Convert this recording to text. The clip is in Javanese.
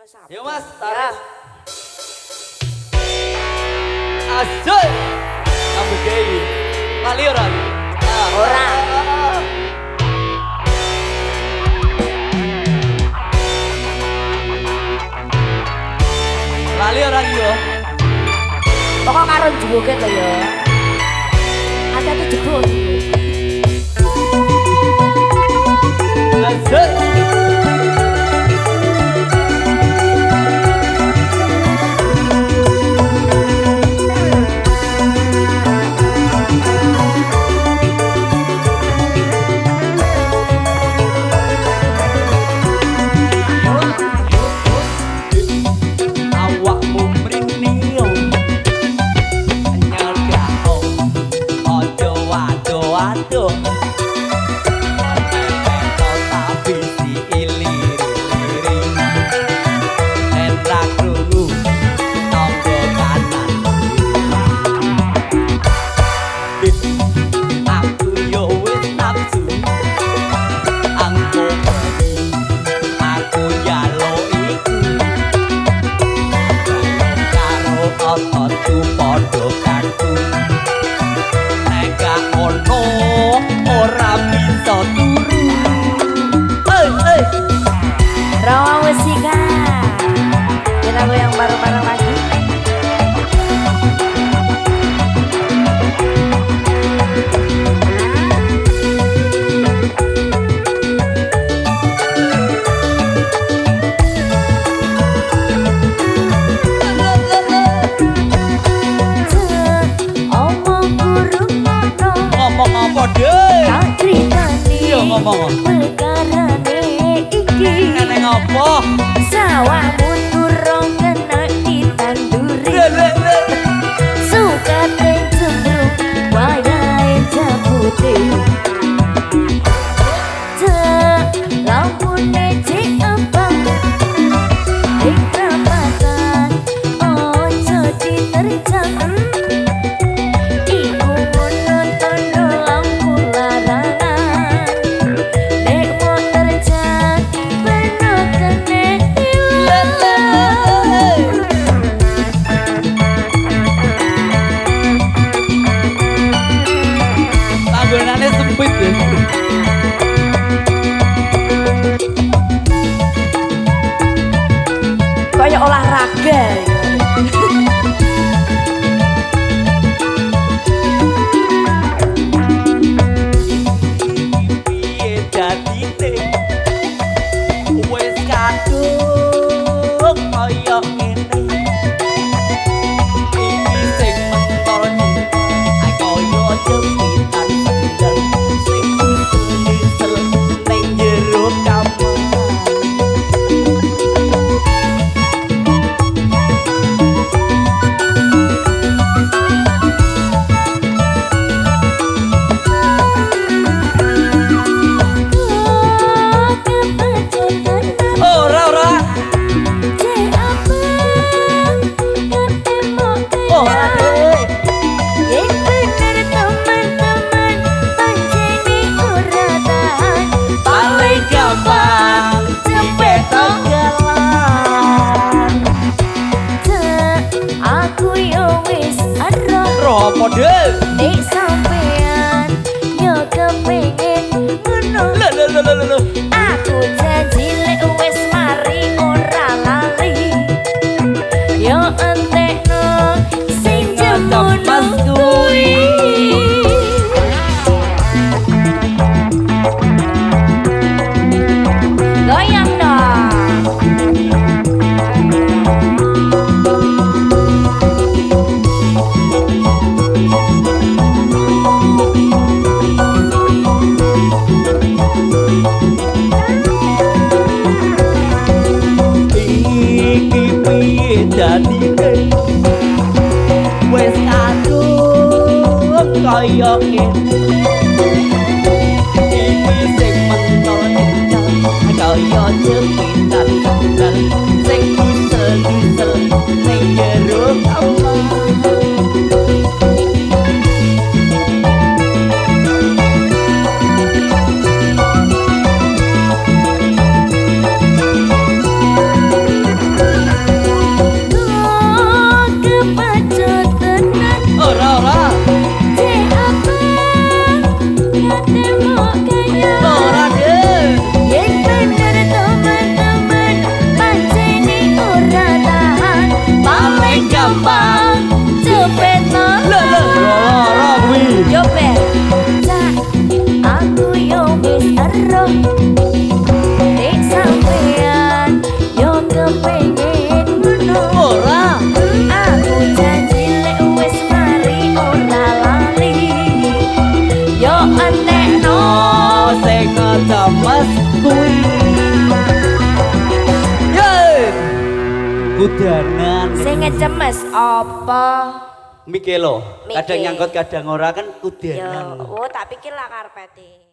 Yo Mas, tarik. Asik. Kamu gay. Lali ora? Ora. Lali ora yo. Pokok karo juwoke to ya. Ate jebul. Asik. Lagu yang bareng-bareng lagi. Ngomong apa deh? Tak ceritani. Iya ngomong. Perkarane iki. Neneng apa? Sawahmu durung kena ditanduri. Sukate cembrung wayahe jabute. Lampune cek abang ing perapatan ojo diterjang. Iku nonton lampu larangan nek mau terjang penuh kene Tanggungannya sempit ya. kayak olahraga. Piye dadine wis kadung kaya ngene. Iki sing mentol kaya jepitan sendal sing usul-usul ning jero kamar. Nek sampean yo kepengin ngono. Aku janji lek wis mari ora lali. Yo entekno sing jemono kuwi. Goyang dong. Dadine wis kadung kaya ngene. Iki sing mentol kaya jepitan sandal sing usul-usul ning jero kamar. cemas kui. Yeay. Kudanan. Sing ngecemes apa? Mikelo, kadang Mikir. nyangkut kadang ora kan Yo, kudanan. oh tak pikir lah karpete.